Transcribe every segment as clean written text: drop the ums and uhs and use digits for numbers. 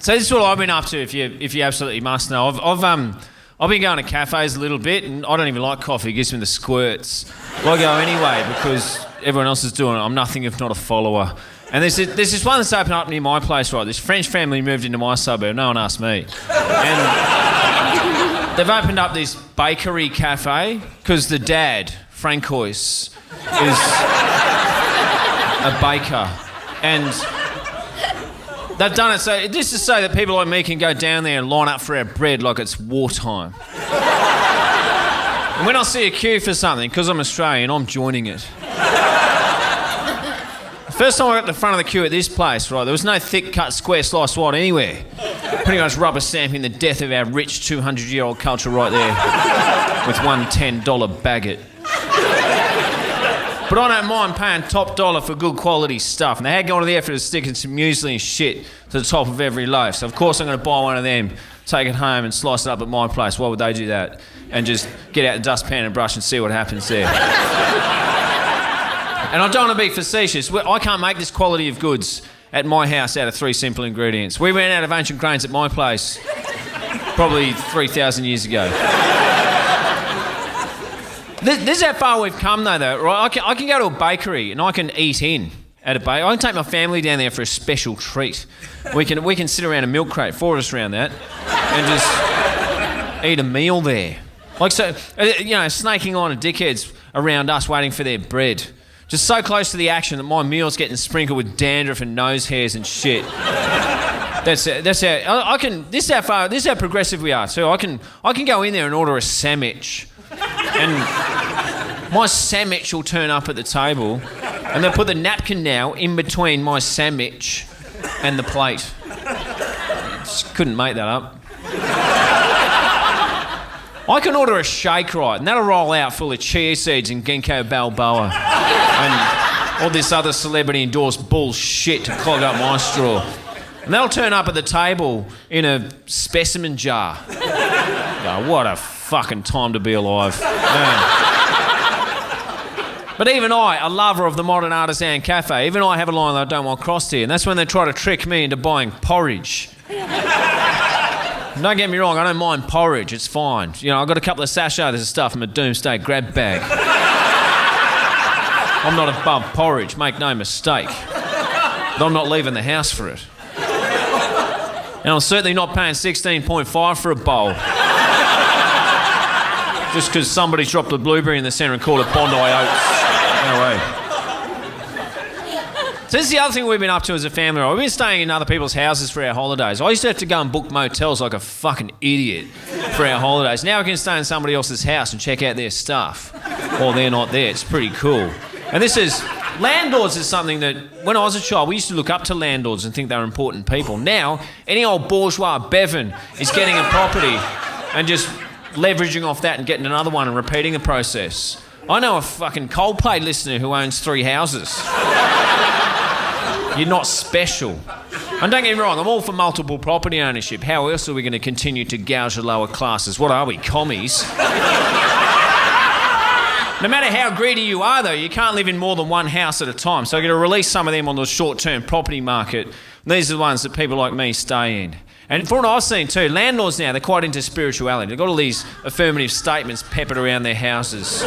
So this is what I've been up to, if you absolutely must know. I've been going to cafes a little bit, and I don't even like coffee. It gives me the squirts. But I go anyway because everyone else is doing it. I'm nothing if not a follower. And there's this one that's opened up near my place, right? This French family moved into my suburb. No one asked me. And they've opened up this bakery cafe because the dad, Francois, is a baker. And they've done it so this is so that people like me can go down there and line up for our bread like it's wartime. And when I see a queue for something, because I'm Australian, I'm joining it. The first time I got to the front of the queue at this place, right, there was no thick-cut square slice white anywhere. Pretty much rubber stamping the death of our rich 200-year-old culture right there with one $10 baguette. But I don't mind paying top dollar for good quality stuff. And they had gone to the effort of sticking some muesli and shit to the top of every loaf. So of course I'm going to buy one of them, take it home and slice it up at my place. Why would they do that? And just get out the dustpan and brush and see what happens there. And I don't want to be facetious. I can't make this quality of goods at my house out of 3 simple ingredients. We ran out of ancient grains at my place probably 3,000 years ago. This is how far we've come though, right? I can go to a bakery and I can eat in at a bakery. I can take my family down there for a special treat. We can sit around a milk crate, 4 of us around that, and just eat a meal there. Like so, snaking line of dickheads around us waiting for their bread. Just so close to the action that my meal's getting sprinkled with dandruff and nose hairs and shit. That's how I can. This is how progressive we are too. I can go in there and order a sandwich, and my sandwich will turn up at the table, and they'll put the napkin now in between my sandwich and the plate. Just couldn't make that up. I can order a shake, right, and that'll roll out full of chia seeds and ginkgo biloba and all this other celebrity-endorsed bullshit to clog up my straw. And that'll turn up at the table in a specimen jar. Oh, what a fucking time to be alive. Man. But even I, a lover of the modern artisan cafe, even I have a line that I don't want crossed here, and that's when they try to trick me into buying porridge. Don't get me wrong, I don't mind porridge, it's fine. You know, I've got a couple of sachets of stuff in my doomsday grab bag. I'm not above porridge, make no mistake. But I'm not leaving the house for it. And I'm certainly not paying 16.5 for a bowl. Just because somebody dropped a blueberry in the centre and called it Bondi Oats. No way. So this is the other thing we've been up to as a family. We've been staying in other people's houses for our holidays. I used to have to go and book motels like a fucking idiot for our holidays. Now we can stay in somebody else's house and check out their stuff while they're not there. It's pretty cool. And landlords is something that, when I was a child, we used to look up to landlords and think they were important people. Now, any old bourgeois Bevan is getting a property and just leveraging off that and getting another one and repeating the process. I know a fucking Coldplay listener who owns 3 houses. You're not special. And don't get me wrong, I'm all for multiple property ownership. How else are we going to continue to gouge the lower classes? What are we, commies? No matter how greedy you are, though, you can't live in more than one house at a time. So I'm going to release some of them on the short-term property market. These are the ones that people like me stay in. And from what I've seen too, landlords now, they're quite into spirituality. They've got all these affirmative statements peppered around their houses.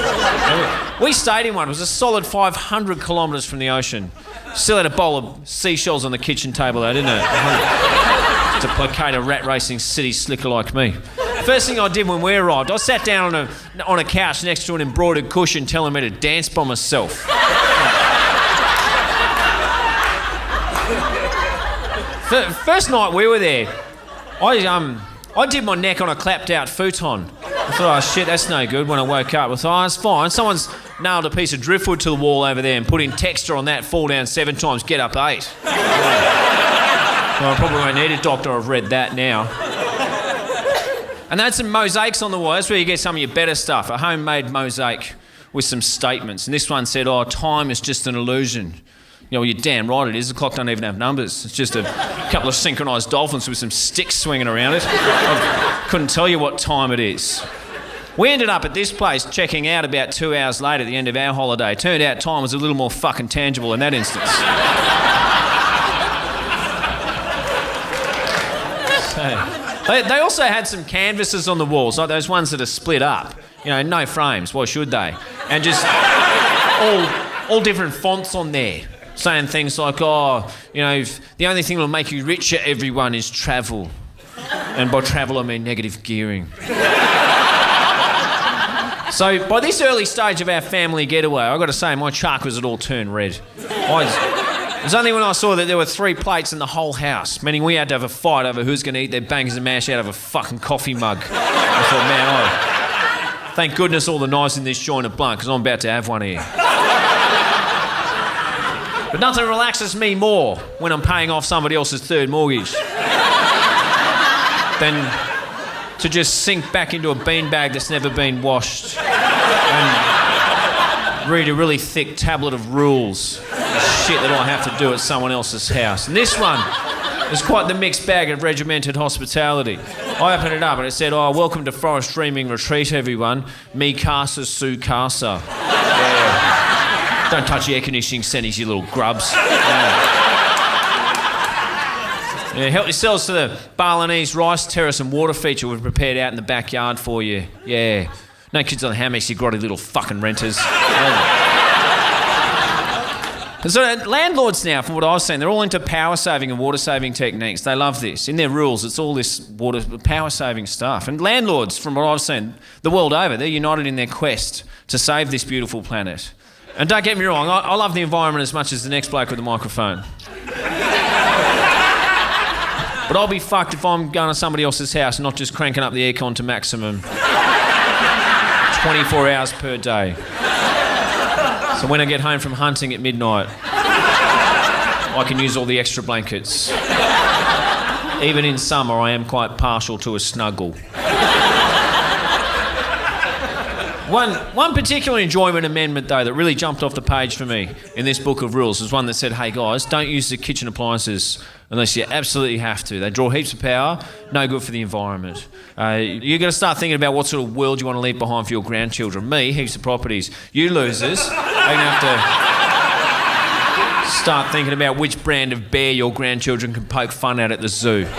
We stayed in one. It was a solid 500 kilometres from the ocean. Still had a bowl of seashells on the kitchen table though, didn't it? To placate a rat racing city slicker like me. First thing I did when we arrived, I sat down on a couch next to an embroidered cushion telling me to dance by myself. First night we were there, I did my neck on a clapped out futon. I thought, oh shit, that's no good. When I woke up, I thought, oh, it's fine. Someone's nailed a piece of driftwood to the wall over there and put in texture on that, fall down 7 times, get up 8. Well, I probably won't need a doctor, I've read that now. And they had some mosaics on the wall. That's where you get some of your better stuff. A homemade mosaic with some statements. And this one said, oh, time is just an illusion. You know, you're damn right it is. The clock doesn't even have numbers. It's just a couple of synchronised dolphins with some sticks swinging around it. I couldn't tell you what time it is. We ended up at this place checking out about 2 hours later at the end of our holiday. Turned out time was a little more fucking tangible in that instance. They also had some canvases on the walls, like those ones that are split up. You know, no frames, why should they? And just all different fonts on there, saying things like, oh, you know, the only thing that'll make you richer, everyone, is travel. And by travel, I mean negative gearing. So by this early stage of our family getaway, I've got to say my chakras had all turned red. It was only when I saw that there were 3 plates in the whole house, meaning we had to have a fight over who's going to eat their bangers and mash out of a fucking coffee mug. I thought, man, thank goodness all the knives in this joint are blunt, because I'm about to have one here. But nothing relaxes me more when I'm paying off somebody else's third mortgage than to just sink back into a beanbag that's never been washed and read a really thick tablet of rules. Shit that I have to do at someone else's house. And this one is quite the mixed bag of regimented hospitality. I opened it up and it said, oh, welcome to Forest Dreaming Retreat, everyone. Me casa, su casa. Yeah. Don't touch the air conditioning settings, you little grubs. Yeah, help yourselves to the Balinese rice terrace and water feature we've prepared out in the backyard for you. Yeah. No kids on the hammocks, you grotty little fucking renters. So landlords now, from what I've seen, they're all into power saving and water saving techniques. They love this. In their rules, it's all this power saving stuff. And landlords, from what I've seen, the world over, they're united in their quest to save this beautiful planet. And don't get me wrong, I love the environment as much as the next bloke with the microphone. But I'll be fucked if I'm going to somebody else's house and not just cranking up the aircon to maximum 24 hours per day. So when I get home from hunting at midnight, I can use all the extra blankets. Even in summer, I am quite partial to a snuggle. One particular enjoyment amendment, though, that really jumped off the page for me in this book of rules was one that said, hey, guys, don't use the kitchen appliances unless you absolutely have to. They draw heaps of power, no good for the environment. You're going to start thinking about what sort of world you want to leave behind for your grandchildren. Me, heaps of properties. You losers are going to have to start thinking about which brand of bear your grandchildren can poke fun at the zoo. So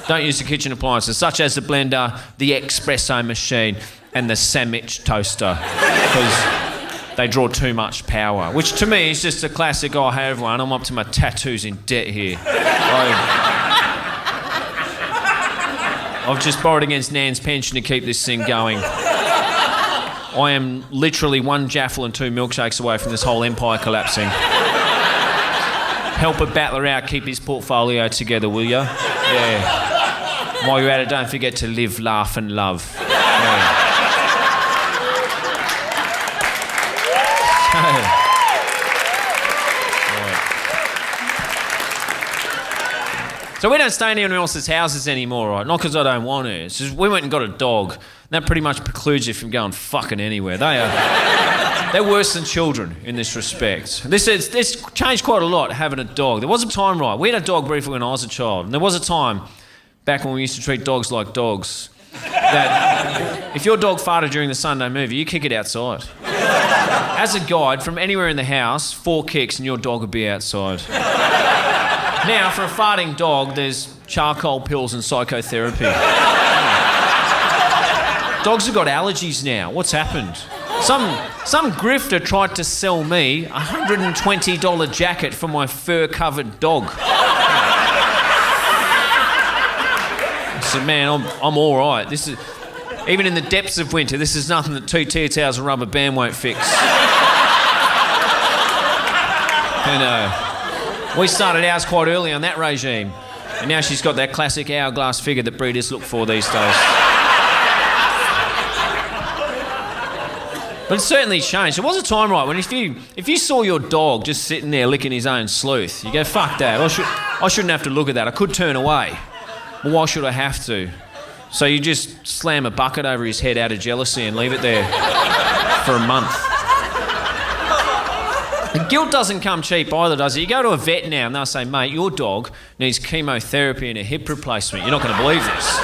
don't use the kitchen appliances, such as the blender, the espresso machine, and the sandwich toaster, because they draw too much power, which to me is just a classic, oh, hey everyone, I'm up to my tattoos in debt here. I've just borrowed against Nan's pension to keep this thing going. I am literally 1 jaffle and 2 milkshakes away from this whole empire collapsing. Help a battler out, keep his portfolio together, will ya? Yeah. While you're at it, don't forget to live, laugh and love. Yeah. So we don't stay in anyone else's houses anymore, right? Not because I don't want to. It's just we went and got a dog. That pretty much precludes you from going fucking anywhere. They're worse than children in this respect. This changed quite a lot, having a dog. There was a time, right? We had a dog briefly when I was a child. And there was a time back when we used to treat dogs like dogs. That if your dog farted during the Sunday movie, you kick it outside. As a guide, from anywhere in the house, 4 kicks and your dog would be outside. Now, for a farting dog, there's charcoal pills and psychotherapy. Dogs have got allergies now. What's happened? Some grifter tried to sell me a $120 jacket for my fur-covered dog. I said, man, I'm all right. This is, even in the depths of winter, this is nothing that 2 tear towels and rubber band won't fix. We started ours quite early on that regime, and now she's got that classic hourglass figure that breeders look for these days. But it's certainly changed. There was a time, right, when if you saw your dog just sitting there licking his own sleuth, you go, fuck that, I shouldn't have to look at that. I could turn away. Well, why should I have to? So you just slam a bucket over his head out of jealousy and leave it there for a month. And guilt doesn't come cheap either, does it? You go to a vet now and they'll say, mate, your dog needs chemotherapy and a hip replacement. You're not going to believe this.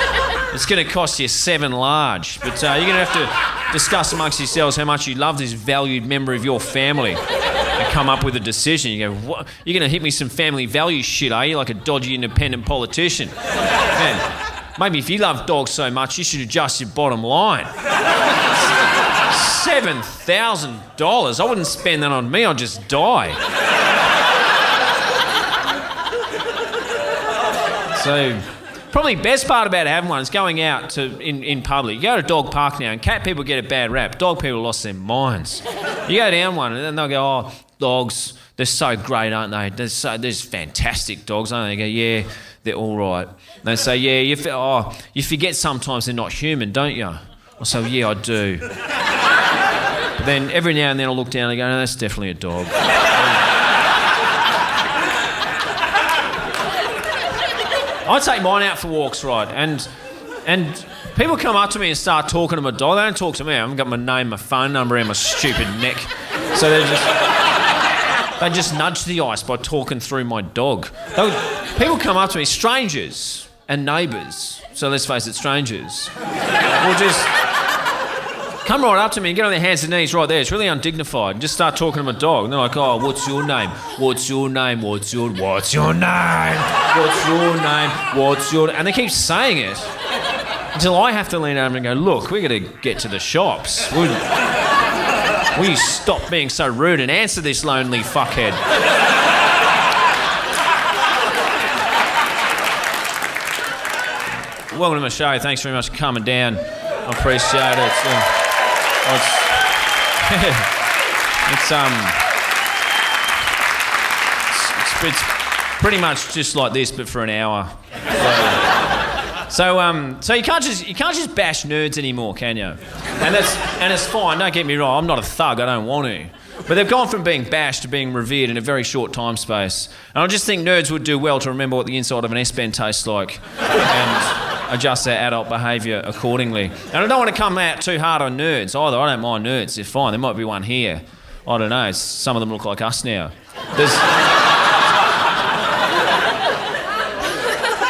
It's going to cost you 7 large. But you're going to have to discuss amongst yourselves how much you love this valued member of your family and come up with a decision. You go, what? You're going to hit me some family values shit, are you? Like a dodgy independent politician. Man, maybe if you love dogs so much, you should adjust your bottom line. $7,000. I wouldn't spend that on me. I'd just die. So, probably best part about having one is going out in public. You go to a dog park now, and cat people get a bad rap. Dog people lost their minds. You go down one, and then they'll go, "Oh, dogs, they're so great, aren't they? There's fantastic dogs, aren't they?" They go, "Yeah, they're all right." And they say, "Yeah, you forget sometimes they're not human, don't you?" I say, "Yeah, I do." But then every now and then I'll look down and go, "No, that's definitely a dog." I take mine out for walks, right, and people come up to me and start talking to my dog. They don't talk to me. I haven't got my name, my phone number, and my stupid neck. So they just nudge the ice by talking through my dog. People come up to me, strangers and neighbours. So let's face it, strangers will just come right up to me and get on their hands and knees right there. It's really undignified. And just start talking to my dog. And they're like, "Oh, what's your name? What's your name? What's your name? What's your name? What's your..." And they keep saying it until I have to lean over and go, "Look, we're going to get to the shops. Will you stop being so rude and answer this lonely fuckhead?" Welcome to my show. Thanks very much for coming down. I appreciate it. It's pretty much just like this, but for an hour. So you can't just bash nerds anymore, can you? And it's fine. Don't get me wrong. I'm not a thug. I don't want to. But they've gone from being bashed to being revered in a very short time space. And I just think nerds would do well to remember what the inside of an S-Pen tastes like and adjust their adult behaviour accordingly. And I don't want to come out too hard on nerds either. I don't mind nerds. They're fine. There might be one here. I don't know. Some of them look like us now.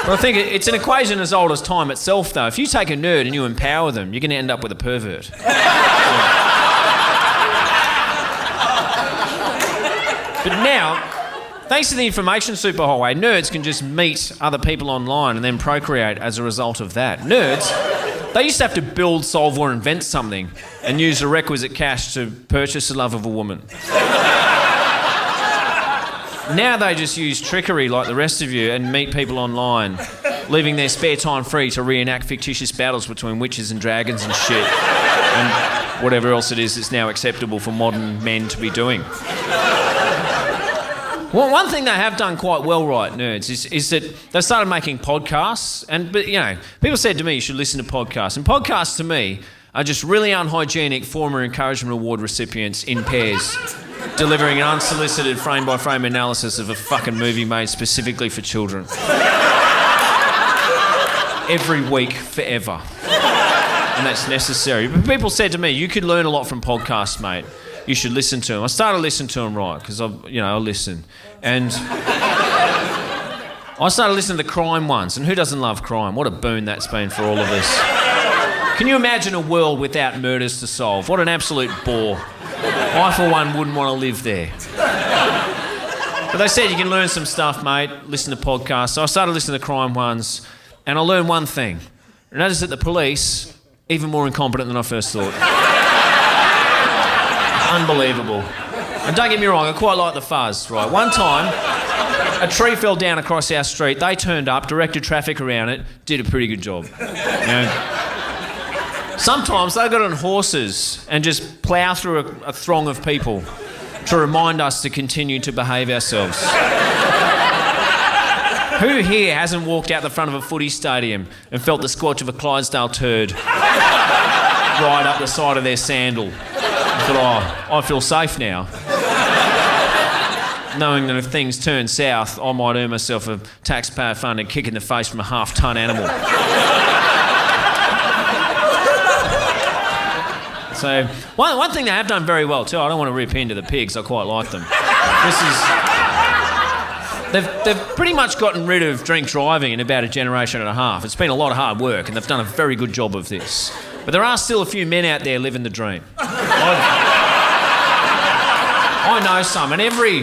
But I think it's an equation as old as time itself, though. If you take a nerd and you empower them, you're going to end up with a pervert. But now, thanks to the information superhighway, nerds can just meet other people online and then procreate as a result of that. Nerds, they used to have to build, solve or invent something and use the requisite cash to purchase the love of a woman. Now they just use trickery like the rest of you and meet people online, leaving their spare time free to reenact fictitious battles between witches and dragons and shit, and whatever else it is that's now acceptable for modern men to be doing. Well, one thing they have done quite well, right, nerds, is that they've started making podcasts. But people said to me, you should listen to podcasts. And podcasts, to me, are just really unhygienic former encouragement award recipients in pairs, delivering an unsolicited frame-by-frame analysis of a fucking movie made specifically for children. Every week, forever. And that's necessary. But people said to me, you could learn a lot from podcasts, mate. You should listen to them. I started listening to them, right, because I listen. And I started listening to the crime ones. And who doesn't love crime? What a boon that's been for all of us. Can you imagine a world without murders to solve? What an absolute bore. I, for one, wouldn't want to live there. But they said you can learn some stuff, mate. Listen to podcasts. So I started listening to the crime ones. And I learned one thing. And that is that the police, even more incompetent than I first thought. Unbelievable. And don't get me wrong, I quite like the fuzz, right? One time, a tree fell down across our street. They turned up, directed traffic around it, did a pretty good job. Sometimes they got on horses and just plough through a throng of people to remind us to continue to behave ourselves. Who here hasn't walked out the front of a footy stadium and felt the squelch of a Clydesdale turd right up the side of their sandal? I thought, I feel safe now. Knowing that if things turn south, I might earn myself a taxpayer-funded kick in the face from a half-ton animal. So, one thing they have done very well too, I don't want to rip into the pigs, I quite like them. They've pretty much gotten rid of drink driving in about a generation and a half. It's been a lot of hard work and they've done a very good job of this. But there are still a few men out there living the dream. I know some, and every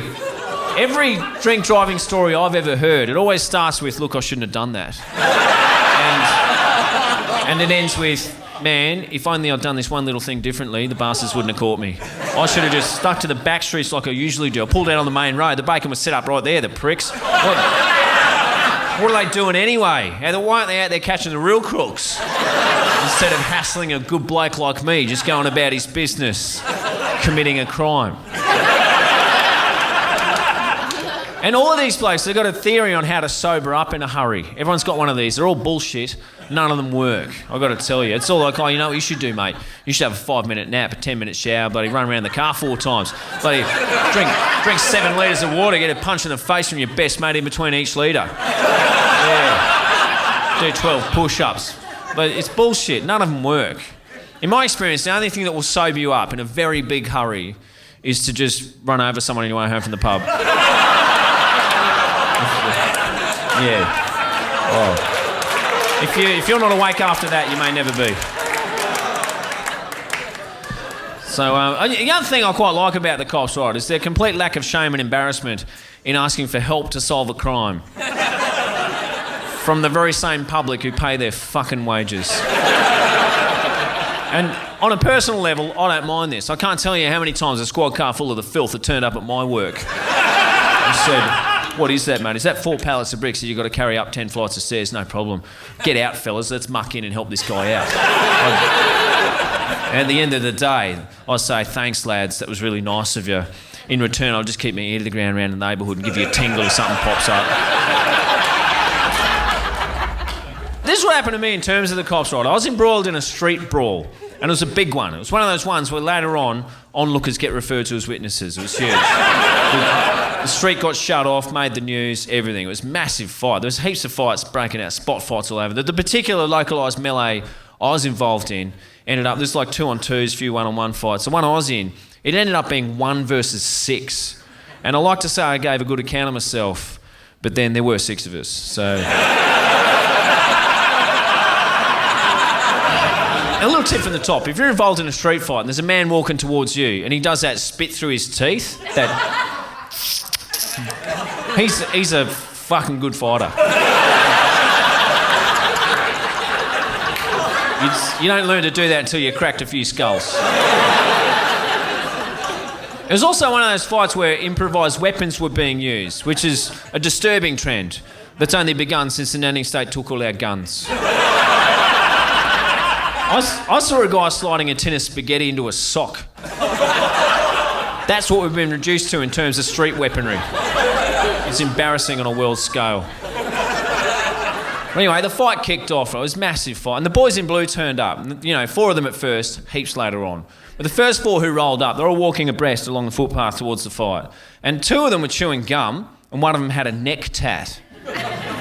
drink driving story I've ever heard, it always starts with, look, I shouldn't have done that. And it ends with, man, if only I'd done this one little thing differently, the bastards wouldn't have caught me. I should have just stuck to the back streets like I usually do. I pulled out on the main road. The bacon was set up right there, the pricks. What are they doing anyway? Why aren't they out there catching the real crooks? Instead of hassling a good bloke like me, just going about his business, committing a crime. And all of these blokes, they've got a theory on how to sober up in a hurry. Everyone's got one of these. They're all bullshit. None of them work. I've got to tell you. It's all like, oh, you know what you should do, mate? You should have a 5-minute nap, a 10-minute shower, bloody run around the car 4 times. Bloody drink 7 litres of water, get a punch in the face from your best mate in between each litre. Yeah. Do 12 push-ups. But it's bullshit. None of them work. In my experience, the only thing that will sober you up in a very big hurry is to just run over someone on your way home from the pub. Yeah. Oh. If you're not awake after that, you may never be. So, the other thing I quite like about the cops, right, is their complete lack of shame and embarrassment in asking for help to solve a crime. From the very same public who pay their fucking wages. And on a personal level, I don't mind this. I can't tell you how many times a squad car full of the filth had turned up at my work and said, what is that, mate? Is that 4 pallets of bricks that you've got to carry up 10 flights of stairs? No problem. Get out, fellas. Let's muck in and help this guy out. At the end of the day, I say, thanks, lads. That was really nice of you. In return, I'll just keep my ear to the ground around the neighbourhood and give you a tingle if something pops up. This is what happened to me in terms of the cops, right? I was embroiled in a street brawl, and it was a big one. It was one of those ones where later on, onlookers get referred to as witnesses. It was huge. The street got shut off, made the news, everything. It was a massive fight. There was heaps of fights breaking out, spot fights all over. The particular localised melee I was involved in ended up, there's like 2-on-2s, few 1-on-1 fights. The one I was in, it ended up being 1 versus 6. And I like to say I gave a good account of myself, but then there were 6 of us, so... A little tip from the top. If you're involved in a street fight and there's a man walking towards you and he does that spit through his teeth, he's a fucking good fighter. You don't learn to do that until you cracked a few skulls. It was also one of those fights where improvised weapons were being used, which is a disturbing trend that's only begun since the nanny state took all our guns. I saw a guy sliding a tin of spaghetti into a sock. That's what we've been reduced to in terms of street weaponry. It's embarrassing on a world scale. Anyway, the fight kicked off. It was a massive fight. And the boys in blue turned up. 4 of them at first, heaps later on. But the first 4 who rolled up, they're all walking abreast along the footpath towards the fight. And 2 of them were chewing gum, and one of them had a neck tat.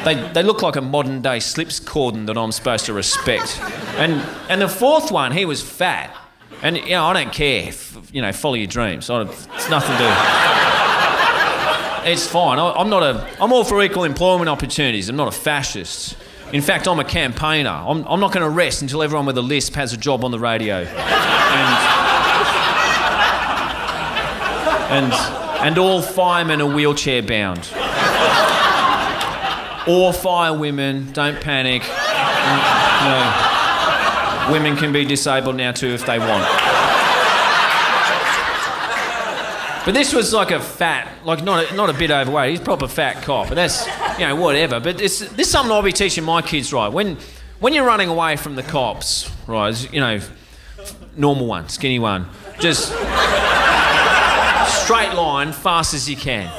They look like a modern-day slips cordon that I'm supposed to respect. And the 4th one, he was fat. And, I don't care. Follow your dreams. It's nothing to... It's fine. I'm all for equal employment opportunities. I'm not a fascist. In fact, I'm a campaigner. I'm not going to rest until everyone with a lisp has a job on the radio. And all firemen are wheelchair bound. Or firewomen, don't panic. Women can be disabled now too if they want. But this was like a fat, not a bit overweight, he's a proper fat cop. But that's, whatever. But this is something I'll be teaching my kids, right? When you're running away from the cops, right, normal one, skinny one, just straight line, fast as you can.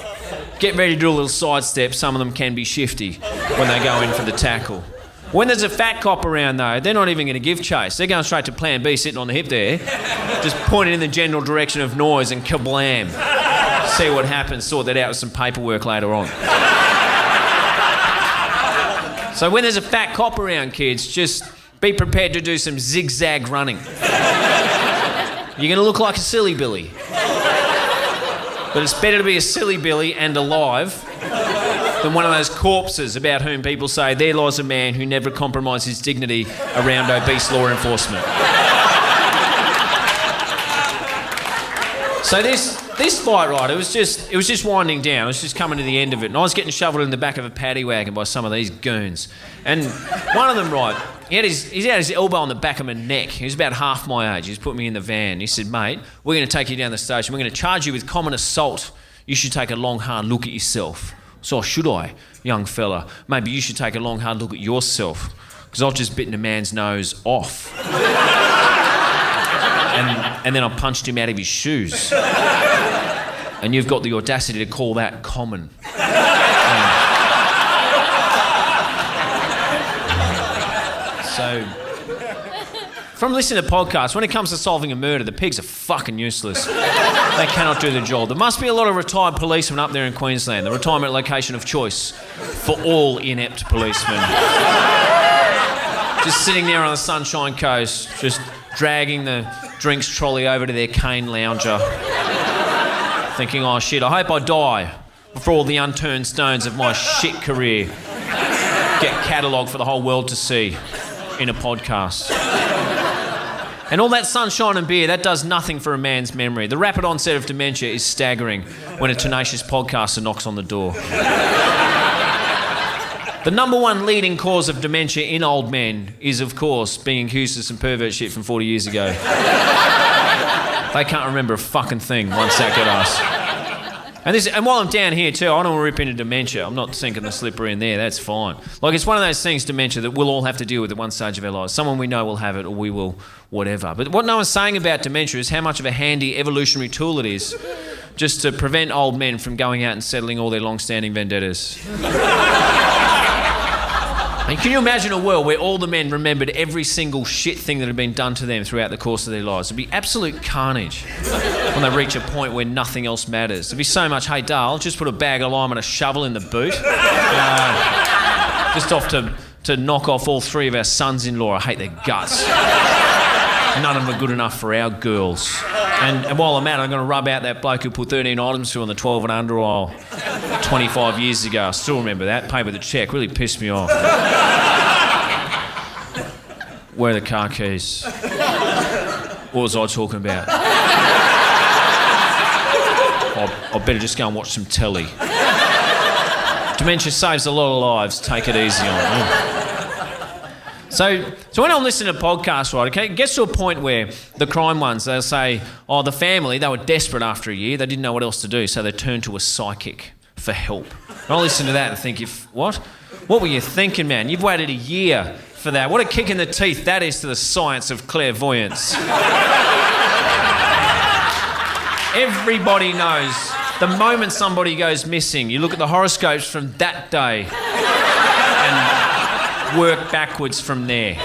Get ready to do a little sidestep. Some of them can be shifty when they go in for the tackle. When there's a fat cop around, though, they're not even going to give chase. They're going straight to plan B, sitting on the hip there, just pointing in the general direction of noise and kablam. See what happens, sort that out with some paperwork later on. So when there's a fat cop around, kids, just be prepared to do some zigzag running. You're going to look like a silly Billy. But it's better to be a silly Billy and alive than one of those corpses about whom people say there lies a man who never compromised his dignity around obese law enforcement. So this this fight, right, it was just winding down. It was just coming to the end of it. And I was getting shoveled in the back of a paddy wagon by some of these goons. And one of them, right, he had his elbow on the back of my neck. He was about half my age. He's put me in the van. He said, mate, we're going to take you down the station. We're going to charge you with common assault. You should take a long, hard look at yourself. So should I, young fella? Maybe you should take a long, hard look at yourself. Because I've just bitten a man's nose off. And then I punched him out of his shoes. And you've got the audacity to call that common. So, from listening to podcasts, when it comes to solving a murder, the pigs are fucking useless. They cannot do the job. There must be a lot of retired policemen up there in Queensland, the retirement location of choice for all inept policemen. Just sitting there on the Sunshine Coast, just dragging the drinks trolley over to their cane lounger, thinking, oh shit, I hope I die before all the unturned stones of my shit career get catalogued for the whole world to see in a podcast. And all that sunshine and beer, that does nothing for a man's memory. The rapid onset of dementia is staggering when a tenacious podcaster knocks on the door. The number one leading cause of dementia in old men is, of course, being accused of some pervert shit from 40 years ago. They can't remember a fucking thing once that got us. And while I'm down here too, I don't want to rip into dementia. I'm not sinking the slipper in there, that's fine. Like, it's one of those things, dementia, that we'll all have to deal with at one stage of our lives. Someone we know will have it, or we will whatever. But what no one's saying about dementia is how much of a handy evolutionary tool it is just to prevent old men from going out and settling all their long-standing vendettas. And can you imagine a world where all the men remembered every single shit thing that had been done to them throughout the course of their lives? It'd be absolute carnage when they reach a point where nothing else matters. There'd be so much, hey, Dale, just put a bag of lime and a shovel in the boot. Just off to knock off all three of our sons-in-law. I hate their guts. None of them are good enough for our girls. And while I'm at it, I'm going to rub out that bloke who put 13 items through on the 12 and under aisle 25 years ago. I still remember that. Paid with a cheque. Really pissed me off. Where are the car keys? What was I talking about? I better just go and watch some telly. Dementia saves a lot of lives. Take it easy on it. So when I'm listening to podcasts, right, okay, it gets to a point where the crime ones, they'll say, oh, the family, they were desperate after a year. They didn't know what else to do, so they turned to a psychic for help. And I listen to that and think, what? What were you thinking, man? You've waited a year for that. What a kick in the teeth that is to the science of clairvoyance. Everybody knows the moment somebody goes missing, you look at the horoscopes from that day and work backwards from there.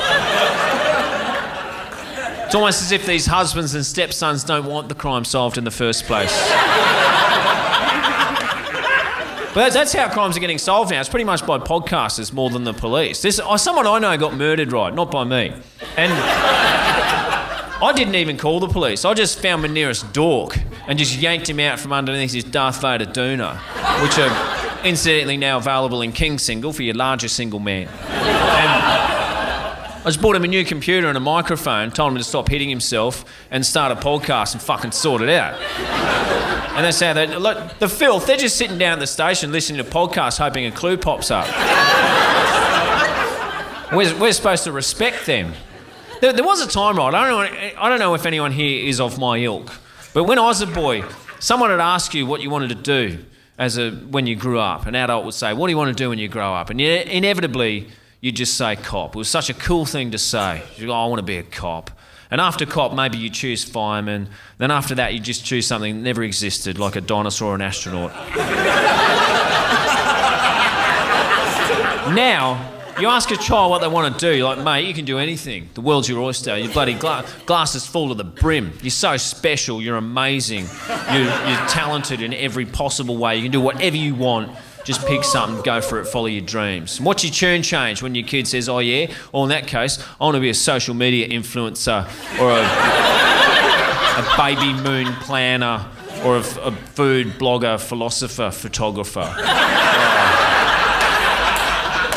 It's almost as if these husbands and stepsons don't want the crime solved in the first place. But that's how crimes are getting solved now. It's pretty much by podcasters more than the police. Someone I know got murdered, right, not by me. And I didn't even call the police. I just found my nearest dork and just yanked him out from underneath his Darth Vader doona, which are incidentally now available in King Single for your larger single man. And I just bought him a new computer and a microphone, told him to stop hitting himself and start a podcast and fucking sort it out. And that's how look, the filth, they're just sitting down at the station listening to podcasts hoping a clue pops up. We're supposed to respect them. There was a time, right, I don't know if anyone here is of my ilk, but when I was a boy, someone would ask you what you wanted to do when you grew up. An adult would say, what do you want to do when you grow up? And inevitably, you'd just say cop. It was such a cool thing to say. You go, I want to be a cop. And after cop, maybe you choose fireman. Then after that, you just choose something that never existed, like a dinosaur or an astronaut. Now, you ask a child what they want to do, you're like, mate, you can do anything. The world's your oyster. Your bloody glass is full to the brim. You're so special. You're amazing. You're talented in every possible way. You can do whatever you want. Just pick something, go for it, follow your dreams. And what's your tune change when your kid says, oh yeah? Or in that case, I want to be a social media influencer or a baby moon planner or a food blogger, philosopher, photographer.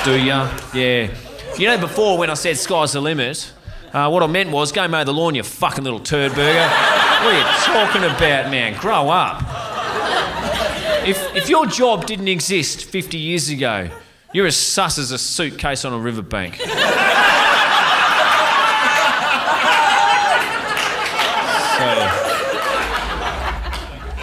Do ya? Yeah. You know, before when I said sky's the limit, what I meant was go mow the lawn, you fucking little turd burger. What are you talking about, man? Grow up. If your job didn't exist 50 years ago, you're as sus as a suitcase on a riverbank. So,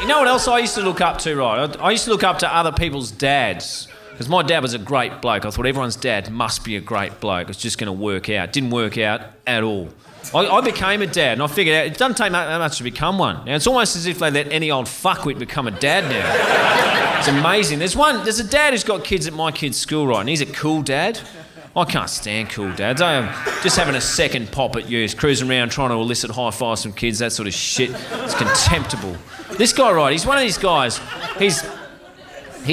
you know what else I used to look up to, right? I used to look up to other people's dads. Because my dad was a great bloke. I thought everyone's dad must be a great bloke. It's just going to work out. Didn't work out at all. I became a dad, and I figured out it doesn't take that much to become one. Now, it's almost as if they let any old fuckwit become a dad now. It's amazing. There's a dad who's got kids at my kid's school, right, and he's a cool dad. I can't stand cool dads. I am just having a second pop at you, cruising around trying to elicit high fives from kids, that sort of shit. It's contemptible. This guy, right, he's one of these guys. He's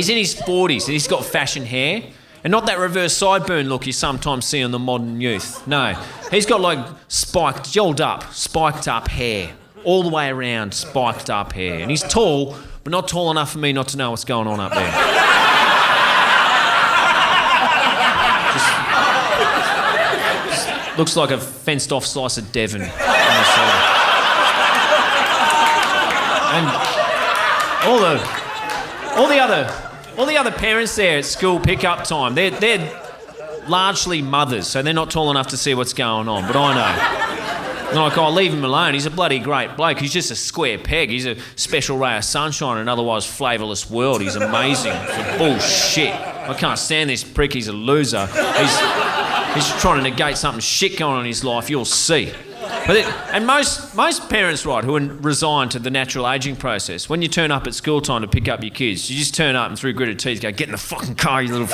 in his 40s and he's got fashion hair. And not that reverse sideburn look you sometimes see on the modern youth. No. He's got like spiked up hair. All the way around, spiked up hair. And he's tall, but not tall enough for me not to know what's going on up there. Just looks like a fenced off slice of Devon. Honestly. And all the other parents there at school pick-up time, they're largely mothers, so they're not tall enough to see what's going on, but I know. Like, I'll leave him alone. He's a bloody great bloke. He's just a square peg. He's a special ray of sunshine in an otherwise flavourless world. He's amazing. For bullshit. I can't stand this prick. He's a loser. He's trying to negate something shit going on in his life. You'll see. And most parents, right, who are resigned to the natural ageing process, when you turn up at school time to pick up your kids, you just turn up and through gritted teeth go, get in the fucking car, you little...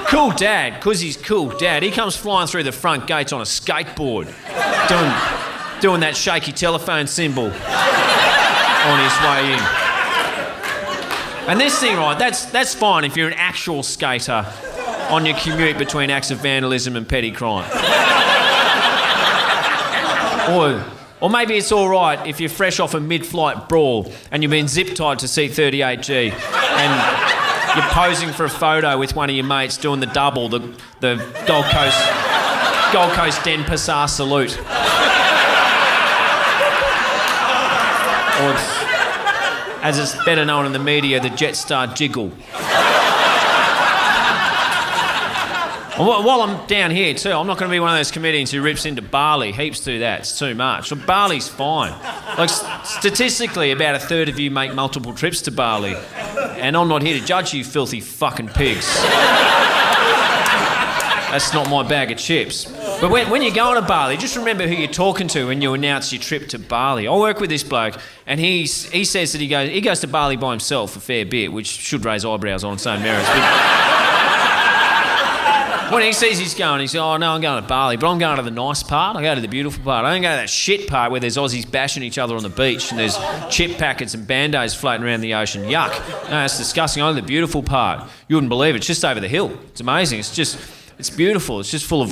Cool dad, because he's cool dad, he comes flying through the front gates on a skateboard, doing that shaky telephone symbol on his way in. And this thing, right, that's fine if you're an actual skater on your commute between acts of vandalism and petty crime. Or maybe it's all right if you're fresh off a mid-flight brawl and you've been zip-tied to seat 38G and you're posing for a photo with one of your mates doing the double, the Gold Coast Denpasar salute. Or, as it's better known in the media, the Jetstar jiggle. While I'm down here too, I'm not going to be one of those comedians who rips into Bali. Heaps do that. It's too much. But Bali's fine. Like, statistically, about a third of you make multiple trips to Bali. And I'm not here to judge you filthy fucking pigs. That's not my bag of chips. But when you're going to Bali, just remember who you're talking to when you announce your trip to Bali. I work with this bloke, and he says that he goes to Bali by himself a fair bit, which should raise eyebrows on its own merits. When he sees he's going, he says, oh, no, I'm going to Bali, but I'm going to the nice part. I go to the beautiful part. I don't go to that shit part where there's Aussies bashing each other on the beach and there's chip packets and Band-Aids floating around the ocean. Yuck. No, that's disgusting. I go to the beautiful part. You wouldn't believe it. It's just over the hill. It's amazing. It's beautiful. It's just full of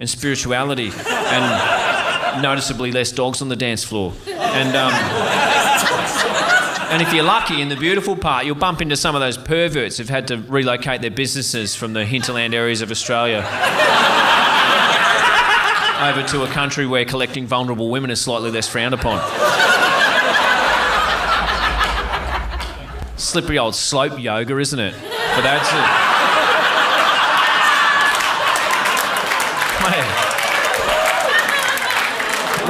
and spirituality and noticeably less dogs on the dance floor. And if you're lucky, in the beautiful part, you'll bump into some of those perverts who've had to relocate their businesses from the hinterland areas of Australia over to a country where collecting vulnerable women is slightly less frowned upon. Slippery old slope yoga, isn't it? But that's it.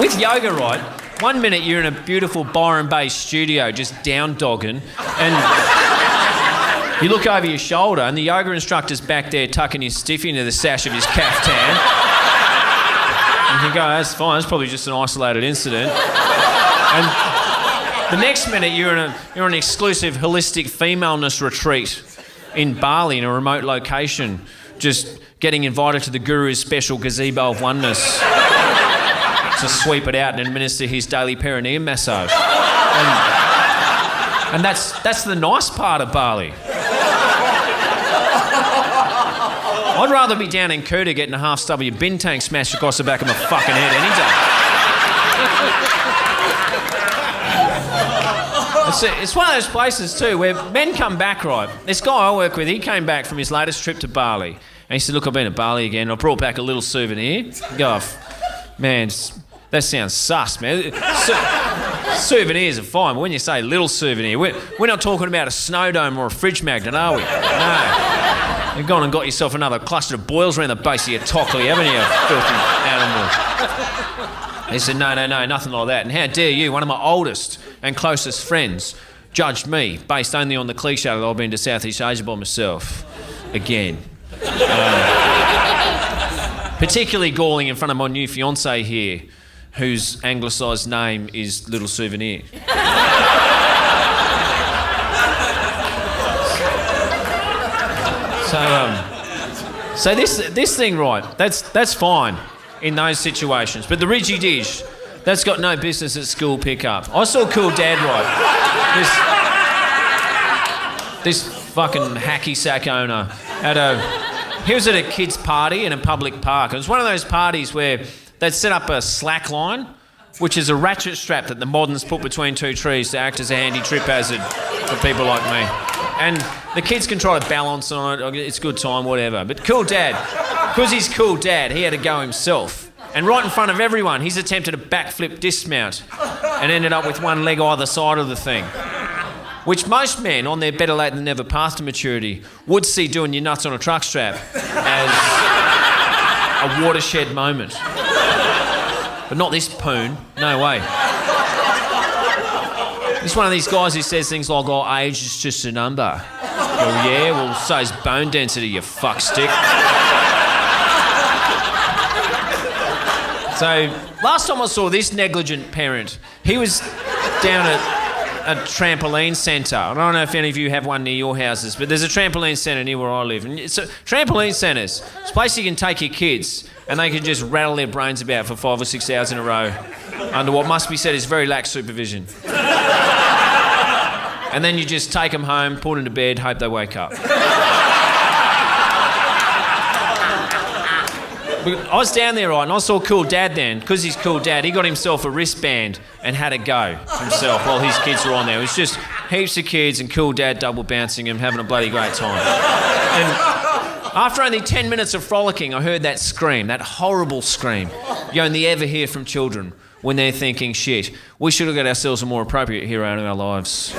With yoga, right, 1 minute you're in a beautiful Byron-based studio just down-dogging and you look over your shoulder and the yoga instructor's back there tucking his stiffy into the sash of his caftan. You think, oh, that's fine, that's probably just an isolated incident. And the next minute you're on an exclusive holistic femaleness retreat in Bali in a remote location, just getting invited to the guru's special gazebo of oneness to sweep it out and administer his daily perineum massage. And that's the nice part of Bali. I'd rather be down in Kuta getting a half-stubby bin tank smashed across the back of my fucking head any day. It's one of those places too where men come back, right? This guy I work with, he came back from his latest trip to Bali. And he said, look, I've been to Bali again. I brought back a little souvenir. You go, man, That sounds sus, man. Souvenirs are fine, but when you say little souvenir, we're not talking about a snow dome or a fridge magnet, are we? No. You've gone and got yourself another cluster of boils around the base of your tockley, haven't you, filthy animal? He said, no, nothing like that. And how dare you, one of my oldest and closest friends, judged me based only on the cliche that I've been to Southeast Asia by myself. Again. Particularly galling in front of my new fiancée here, whose anglicised name is Little Souvenir. So this thing, right, that's fine in those situations. But the Ridgy Dish, that's got no business at school pickup. I saw Cool Dad, right. This fucking hacky sack owner he was at a kid's party in a public park. It was one of those parties where they'd set up a slackline, which is a ratchet strap that the moderns put between two trees to act as a handy trip hazard for people like me. And the kids can try to balance on it. It's a good time, whatever. But Cool Dad, because he's Cool Dad, he had to go himself. And right in front of everyone, he's attempted a backflip dismount and ended up with one leg either side of the thing. Which most men, on their better late than never path to maturity, would see doing your nuts on a truck strap as a watershed moment. But not this poon. No way. He's one of these guys who says things like, oh, age is just a number. Well, yeah, well, so's bone density, you fuckstick. So, last time I saw this negligent parent, he was down at a trampoline centre. I don't know if any of you have one near your houses, but there's a trampoline centre near where I live. And it's trampoline centres. It's a place you can take your kids and they can just rattle their brains about for 5 or 6 hours in a row under what must be said is very lax supervision. And then you just take them home, put them to bed, hope they wake up. I was down there, right, and I saw Cool Dad then. Because he's Cool Dad, he got himself a wristband and had a go himself while his kids were on there. It was just heaps of kids and Cool Dad double bouncing him, having a bloody great time. And after only 10 minutes of frolicking, I heard that scream, that horrible scream you only ever hear from children when they're thinking, shit, we should have got ourselves a more appropriate hero in our lives.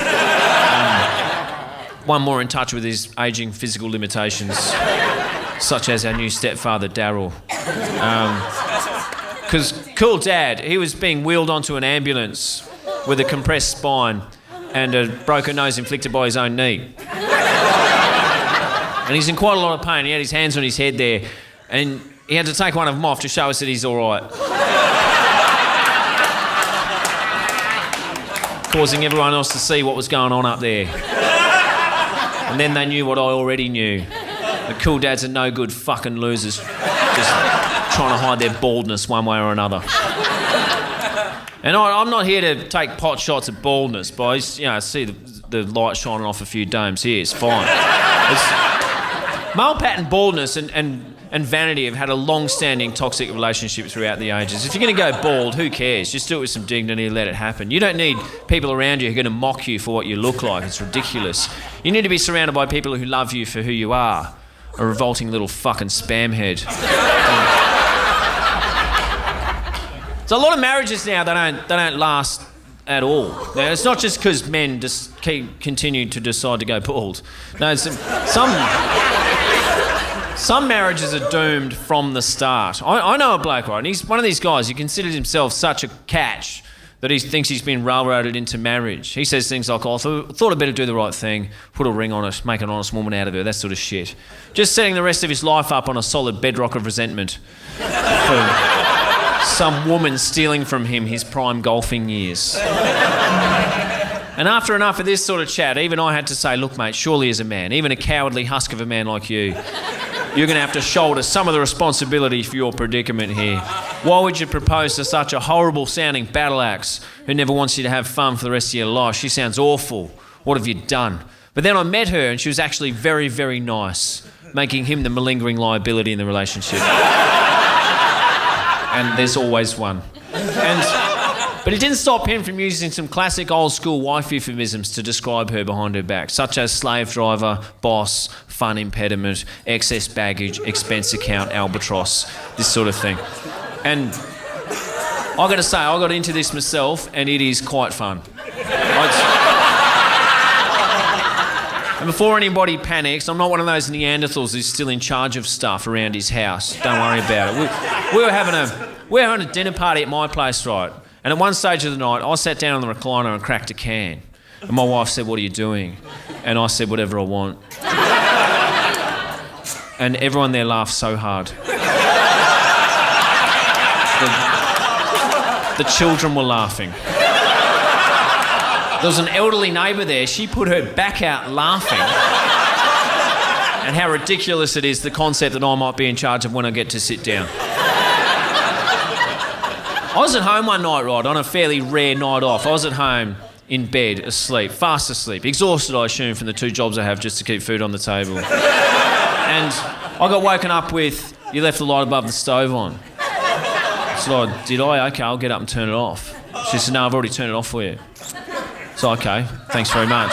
One more in touch with his ageing physical limitations, such as our new stepfather, Daryl. Because Cool Dad, he was being wheeled onto an ambulance with a compressed spine and a broken nose inflicted by his own knee. And he's in quite a lot of pain. He had his hands on his head there and he had to take one of them off to show us that he's all right. Causing everyone else to see what was going on up there. And then they knew what I already knew. The Cool Dads are no good fucking losers, just trying to hide their baldness one way or another. And I'm not here to take pot shots at baldness, but I see the light shining off a few domes here. It's fine. Male pattern baldness and vanity have had a long-standing toxic relationship throughout the ages. If you're going to go bald, who cares? Just do it with some dignity and let it happen. You don't need people around you who are going to mock you for what you look like. It's ridiculous. You need to be surrounded by people who love you for who you are. A revolting little fucking spam head. So a lot of marriages now, they don't last at all. Now, it's not just because men just continue to decide to go bald. No, some marriages are doomed from the start. I know a bloke, right, and he's one of these guys who considers himself such a catch that he thinks he's been railroaded into marriage. He says things like, I thought I'd better do the right thing, put a ring on it, make an honest woman out of her, that sort of shit. Just setting the rest of his life up on a solid bedrock of resentment for some woman stealing from him his prime golfing years. And after enough of this sort of chat, even I had to say, look, mate, surely as a man, even a cowardly husk of a man like you, you're going to have to shoulder some of the responsibility for your predicament here. Why would you propose to such a horrible-sounding battle axe who never wants you to have fun for the rest of your life? She sounds awful. What have you done? But then I met her and she was actually very, very nice, making him the malingering liability in the relationship. And there's always one. But it didn't stop him from using some classic old-school wife euphemisms to describe her behind her back, such as slave driver, boss, fun impediment, excess baggage, expense account, albatross, this sort of thing. And got to say, I got into this myself, and it is quite fun. And before anybody panics, I'm not one of those Neanderthals who's still in charge of stuff around his house. Don't worry about it. We were having a dinner party at my place, right? And at one stage of the night, I sat down on the recliner and cracked a can. And my wife said, "What are you doing?" And I said, "Whatever I want." And everyone there laughed so hard. The children were laughing. There was an elderly neighbour there. She put her back out laughing. And how ridiculous it is, the concept that I might be in charge of when I get to sit down. I was at home one night, right, on a fairly rare night off. I was at home in bed, asleep, fast asleep, exhausted, I assume, from the 2 jobs I have just to keep food on the table. And I got woken up with, "You left the light above the stove on." I said, "Oh, did I? Okay, I'll get up and turn it off." She said, "No, I've already turned it off for you." So, okay, thanks very much.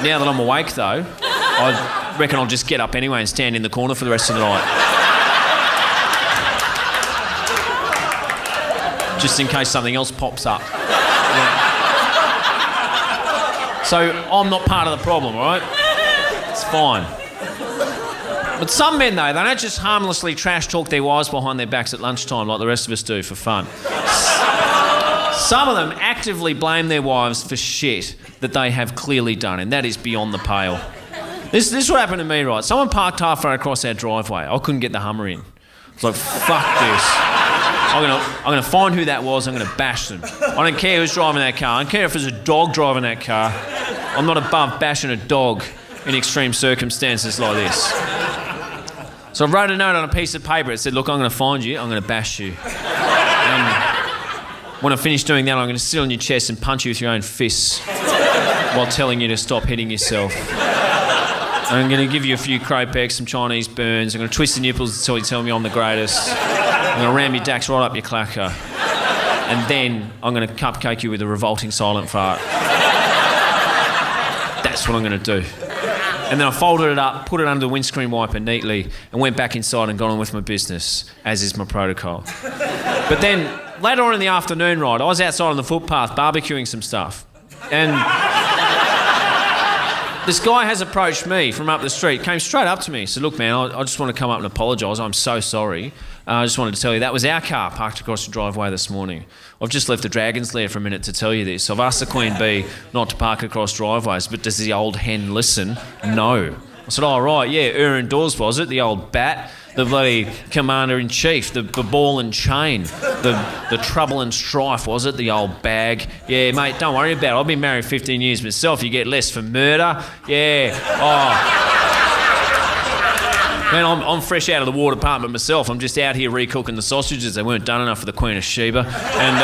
Now that I'm awake, though, I reckon I'll just get up anyway and stand in the corner for the rest of the night. Just in case something else pops up. Yeah. So, I'm not part of the problem, all right? It's fine. But some men, though, they don't just harmlessly trash talk their wives behind their backs at lunchtime like the rest of us do for fun. Some of them actively blame their wives for shit that they have clearly done, and that is beyond the pale. This is what happened to me, right? Someone parked halfway across our driveway. I couldn't get the Hummer in. I was like, fuck this. I'm gonna find who that was, I'm gonna bash them. I don't care who's driving that car. I don't care if there's a dog driving that car. I'm not above bashing a dog in extreme circumstances like this. So I wrote a note on a piece of paper. It said, "Look, I'm gonna find you, I'm gonna bash you. When I finish doing that, I'm going to sit on your chest and punch you with your own fists while telling you to stop hitting yourself. I'm going to give you a few crow pecks, some Chinese burns. I'm going to twist the nipples until you tell me I'm the greatest. I'm going to ram your dacks right up your clacker. And then I'm going to cupcake you with a revolting silent fart. That's what I'm going to do." And then I folded it up, put it under the windscreen wiper neatly, and went back inside and got on with my business, as is my protocol. But then, later on in the afternoon, right, I was outside on the footpath barbecuing some stuff. And this guy has approached me from up the street, came straight up to me, said, "Look, man, I just want to come up and apologise. I'm so sorry. I just wanted to tell you that was our car parked across the driveway this morning. I've just left the Dragon's Lair for a minute to tell you this. I've asked the Queen Bee not to park across driveways, but does the old hen listen? No." I said, "Oh, right, yeah, her indoors, was it? The old bat, the bloody commander-in-chief, the ball and chain, the trouble and strife, was it? The old bag. Yeah, mate, don't worry about it. I've been married 15 years myself. You get less for murder. Yeah, oh. Man, I'm fresh out of the War Department myself. I'm just out here recooking the sausages. They weren't done enough for the Queen of Sheba. And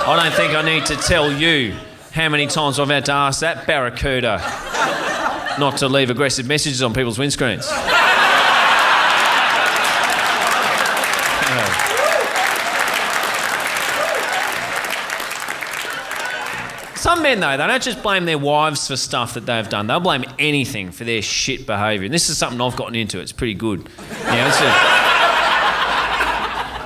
I don't think I need to tell you how many times I've had to ask that barracuda not to leave aggressive messages on people's windscreens. Some men, though, they don't just blame their wives for stuff that they've done. They'll blame anything for their shit behaviour. And this is something I've gotten into. It's pretty good.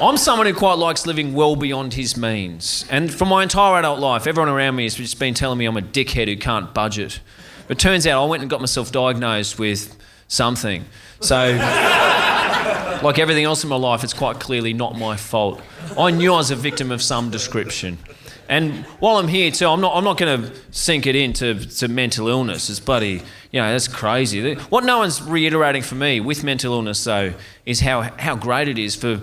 I'm someone who quite likes living well beyond his means. And for my entire adult life, everyone around me has just been telling me I'm a dickhead who can't budget. But it turns out I went and got myself diagnosed with something. So, like everything else in my life, it's quite clearly not my fault. I knew I was a victim of some description. And while I'm here too, I'm not going to sink it into mental illness. It's bloody, that's crazy. What no one's reiterating for me with mental illness, though, is how great it is for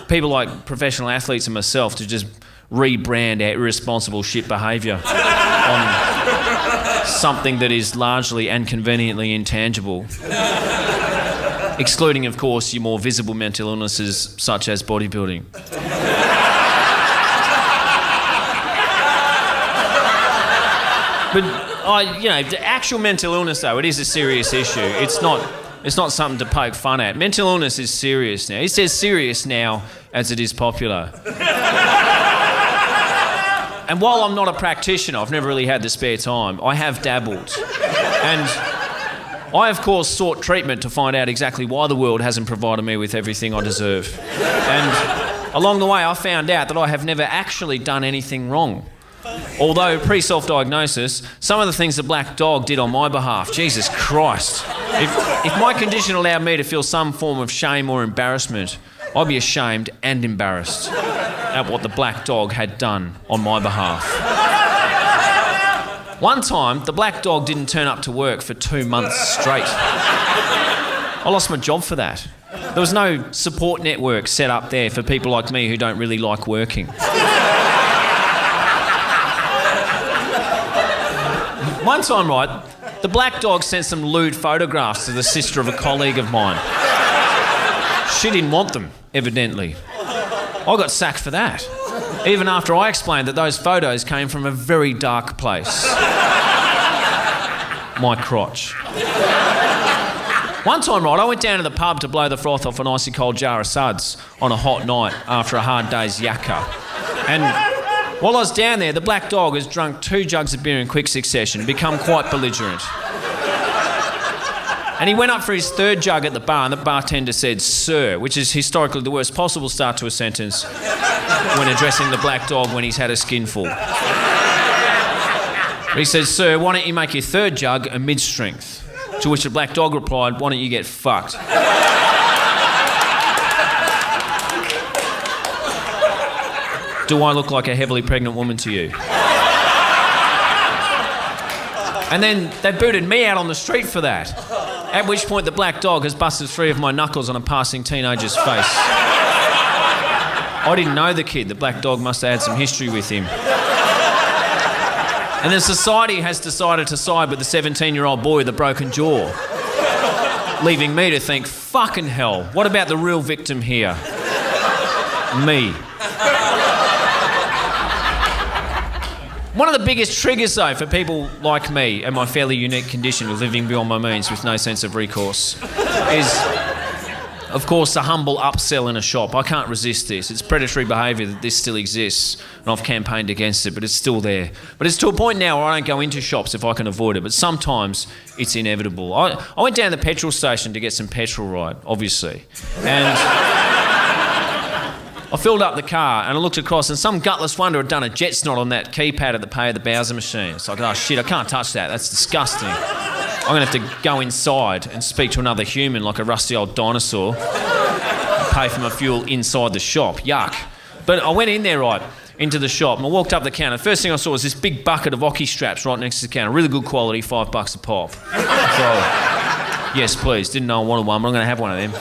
people like professional athletes and myself to just rebrand our irresponsible shit behaviour on something that is largely and conveniently intangible. Excluding, of course, your more visible mental illnesses such as bodybuilding. But, the actual mental illness, though, it is a serious issue. It's not something to poke fun at. Mental illness is serious now. It's as serious now as it is popular. And while I'm not a practitioner, I've never really had the spare time, I have dabbled. And I, of course, sought treatment to find out exactly why the world hasn't provided me with everything I deserve. And along the way, I found out that I have never actually done anything wrong. Although, pre-self-diagnosis, some of the things the black dog did on my behalf, Jesus Christ. If my condition allowed me to feel some form of shame or embarrassment, I'd be ashamed and embarrassed at what the black dog had done on my behalf. One time, the black dog didn't turn up to work for 2 months straight. I lost my job for that. There was no support network set up there for people like me who don't really like working. One time, right, the black dog sent some lewd photographs to the sister of a colleague of mine. She didn't want them, evidently. I got sacked for that, even after I explained that those photos came from a very dark place. My crotch. One time, right, I went down to the pub to blow the froth off an icy cold jar of suds on a hot night after a hard day's yakka. And while I was down there, the black dog has drunk 2 jugs of beer in quick succession, become quite belligerent. And he went up for his 3rd jug at the bar, and the bartender said, "Sir," which is historically the worst possible start to a sentence when addressing the black dog when he's had a skinful. He said, "Sir, why don't you make your 3rd jug a mid-strength?" To which the black dog replied, "Why don't you get fucked?" Do I look like a heavily pregnant woman to you? And then they booted me out on the street for that. At which point the black dog has busted 3 of my knuckles on a passing teenager's face. I didn't know the kid. The black dog must have had some history with him. And then society has decided to side with the 17-year-old boy with a broken jaw, leaving me to think, fucking hell, what about the real victim here? Me. One of the biggest triggers, though, for people like me and my fairly unique condition of living beyond my means with no sense of recourse is, of course, the humble upsell in a shop. I can't resist this. It's predatory behaviour that this still exists, and I've campaigned against it, but it's still there. But it's to a point now where I don't go into shops if I can avoid it, but sometimes it's inevitable. I went down to the petrol station to get some petrol, right, obviously, and I filled up the car and I looked across and some gutless wonder had done a jet snot on that keypad at the pay of the Bowser machine. It's like, oh shit, I can't touch that. That's disgusting. I'm going to have to go inside and speak to another human like a rusty old dinosaur. Pay for my fuel inside the shop. Yuck. But I went in there, right, into the shop and I walked up the counter. First thing I saw was this big bucket of hockey straps right next to the counter. Really good quality, $5 a pop. So, yes, please. Didn't know I wanted one, but I'm going to have one of them.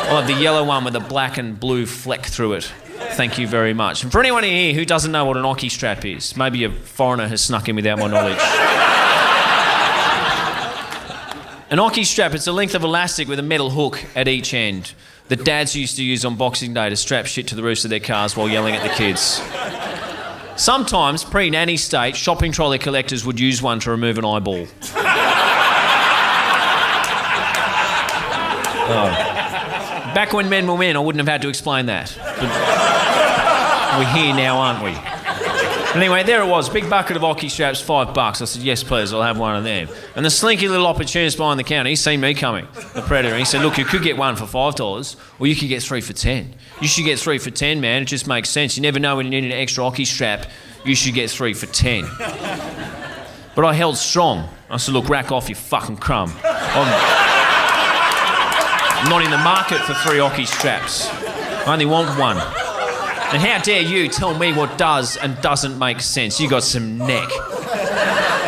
I'll have the yellow one with a black and blue fleck through it. Thank you very much. And for anyone here who doesn't know what an hockey strap is, maybe a foreigner has snuck in without my knowledge. An hockey strap, it's a length of elastic with a metal hook at each end that dads used to use on Boxing Day to strap shit to the roofs of their cars while yelling at the kids. Sometimes, pre-nanny state, shopping trolley collectors would use one to remove an eyeball. Oh. Back when men were men, I wouldn't have had to explain that. But we're here now, aren't we? Anyway, there it was, big bucket of hockey straps, $5. I said, yes, please, I'll have one of them. And the slinky little opportunist behind the counter, he's seen me coming, the predator. He said, look, you could get one for $5, or you could get 3 for 10. You should get 3 for 10, man. It just makes sense. You never know when you need an extra hockey strap. You should get 3 for 10. But I held strong. I said, look, rack off, you fucking crumb. I'm not in the market for 3 hockey straps. I only want 1. And how dare you tell me what does and doesn't make sense? You got some neck.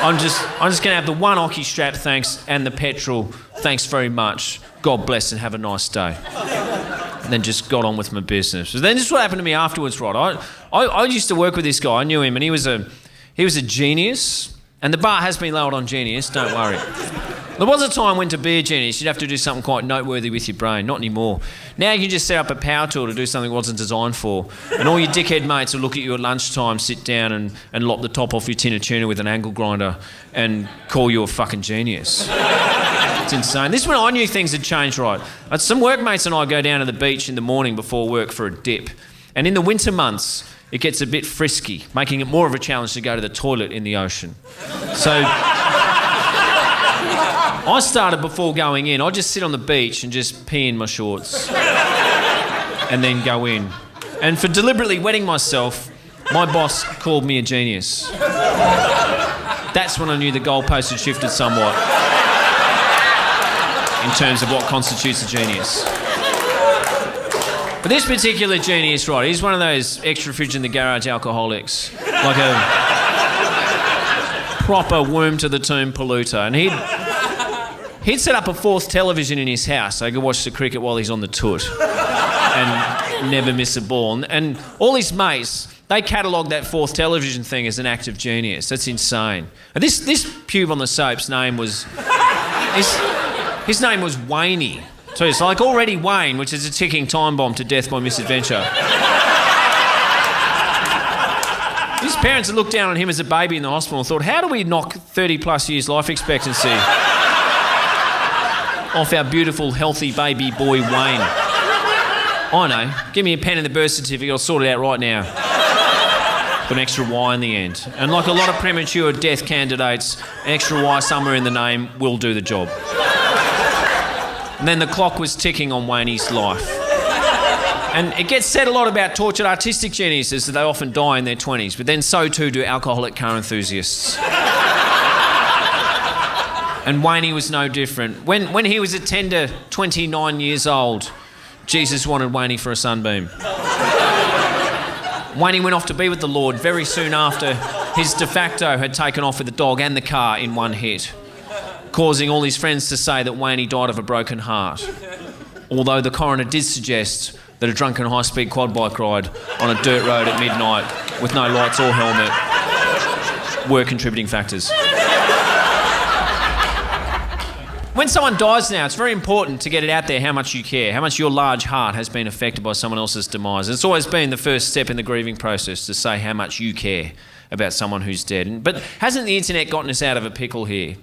I'm just going to have the 1 hockey strap, thanks, and the petrol. Thanks very much. God bless and have a nice day. And then just got on with my business. So then this is what happened to me afterwards, right? I used to work with this guy. I knew him, and he was a genius. And the bar has been lowered on genius, don't worry. There was a time when to be a genius, you'd have to do something quite noteworthy with your brain. Not anymore. Now you can just set up a power tool to do something it wasn't designed for. And all your dickhead mates will look at you at lunchtime, sit down and lop the top off your tin of tuna with an angle grinder and call you a fucking genius. It's insane. This is when I knew things had changed, right? Some workmates and I go down to the beach in the morning before work for a dip. And in the winter months, it gets a bit frisky, making it more of a challenge to go to the toilet in the ocean. So I started before going in. I'd just sit on the beach and just pee in my shorts and then go in. And for deliberately wetting myself, my boss called me a genius. That's when I knew the goalpost had shifted somewhat in terms of what constitutes a genius. But this particular genius, right, he's one of those extra fridge in the garage alcoholics. Like a proper worm to the tomb polluter. And he'd set up a fourth television in his house so he could watch the cricket while he's on the toot and never miss a ball. And all his mates, they catalogued that fourth television thing as an act of genius. That's insane. And this pube on the soap's name was... His name was Waynie. So it's like already Wayne, which is a ticking time bomb to death by misadventure. His parents had looked down on him as a baby in the hospital and thought, how do we knock 30 plus years life expectancy off our beautiful, healthy baby boy Wayne? I know. Give me a pen and the birth certificate, I'll sort it out right now. Put an extra Y in the end. And like a lot of premature death candidates, an extra Y somewhere in the name will do the job. And then the clock was ticking on Waynie's life. And it gets said a lot about tortured artistic geniuses that they often die in their 20s, but then so too do alcoholic car enthusiasts. And Waynie was no different. When he was a tender 29 years old, Jesus wanted Waynie for a sunbeam. Waynie went off to be with the Lord very soon after his de facto had taken off with the dog and the car in one hit, causing all his friends to say that Waynie died of a broken heart. Although the coroner did suggest that a drunken high-speed quad bike ride on a dirt road at midnight with no lights or helmet were contributing factors. When someone dies now, it's very important to get it out there how much you care, how much your large heart has been affected by someone else's demise. It's always been the first step in the grieving process to say how much you care about someone who's dead. But hasn't the internet gotten us out of a pickle here?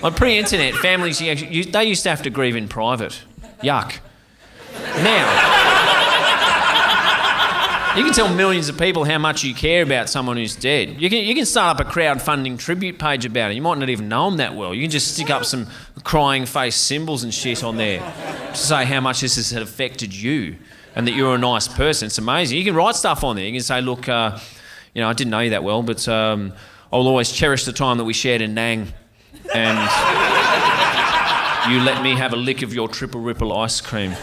Like pre-internet, families, they used to have to grieve in private. Yuck. Now, you can tell millions of people how much you care about someone who's dead. You can start up a crowdfunding tribute page about it. You might not even know them that well. You can just stick up some crying face symbols and shit on there to say how much this has affected you and that you're a nice person. It's amazing. You can write stuff on there. You can say, look, I didn't know you that well, but I'll always cherish the time that we shared in Nang, and you let me have a lick of your triple ripple ice cream.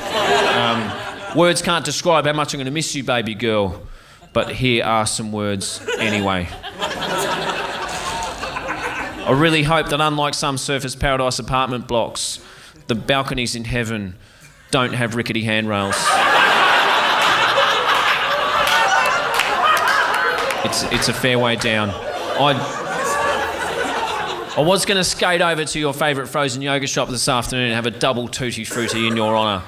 Words can't describe how much I'm going to miss you, baby girl, but here are some words anyway. I really hope that unlike some surface paradise apartment blocks, the balconies in heaven don't have rickety handrails. It's a fair way down. I was going to skate over to your favourite frozen yoga shop this afternoon and have a double tutti frutti in your honour.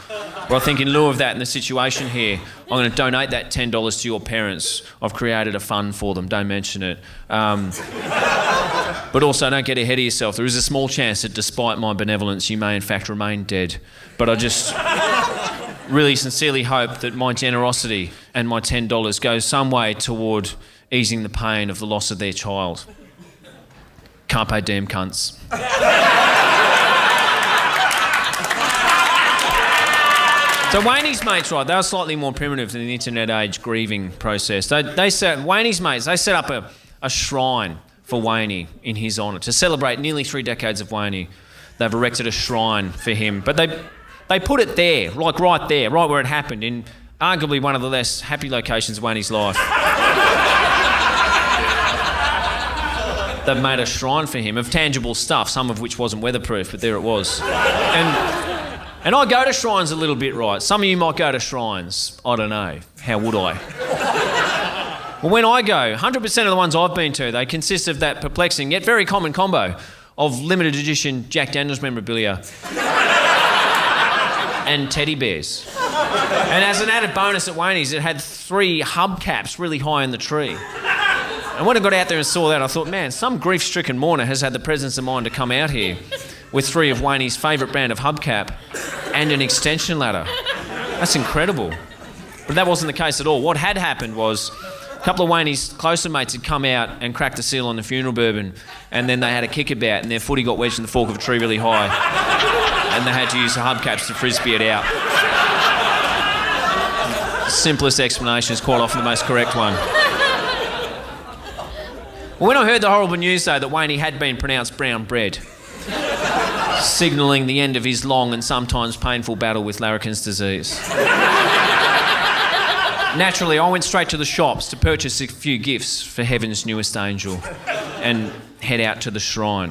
But I think in lieu of that, in the situation here, I'm going to donate that $10 to your parents. I've created a fund for them, don't mention it. But also, don't get ahead of yourself. There is a small chance that despite my benevolence, you may in fact remain dead. But I just really sincerely hope that my generosity and my $10 goes some way toward easing the pain of the loss of their child. Carpe diem, cunts. So Waynie's mates, right, they were slightly more primitive than the internet age grieving process. Waynie's mates, they set up a shrine for Waynie in his honour. To celebrate nearly 3 decades of Waynie, they've erected a shrine for him. But they put it there, like right there, right where it happened, in arguably one of the less happy locations of Waynie's life. They've made a shrine for him of tangible stuff, some of which wasn't weatherproof, but there it was. And I go to shrines a little bit, right? Some of you might go to shrines. I don't know. How would I? Well, when I go, 100% of the ones I've been to, they consist of that perplexing yet very common combo of limited edition Jack Daniels memorabilia and teddy bears. And as an added bonus at Waynie's, it had 3 hubcaps really high in the tree. And when I got out there and saw that, I thought, man, some grief-stricken mourner has had the presence of mind to come out here with 3 of Waynie's favourite brand of hubcap and an extension ladder. That's incredible. But that wasn't the case at all. What had happened was A couple of Wayne's closer mates had come out and cracked the seal on the funeral bourbon, and then they had a kickabout and their footy got wedged in the fork of a tree really high, and they had to use the hubcaps to frisbee it out. The simplest explanation is quite often the most correct one. Well, when I heard the horrible news, though, that Wayne had been pronounced brown bread, signalling the end of his long and sometimes painful battle with Larrikin's disease. Naturally, I went straight to the shops to purchase a few gifts for Heaven's newest angel and head out to the shrine.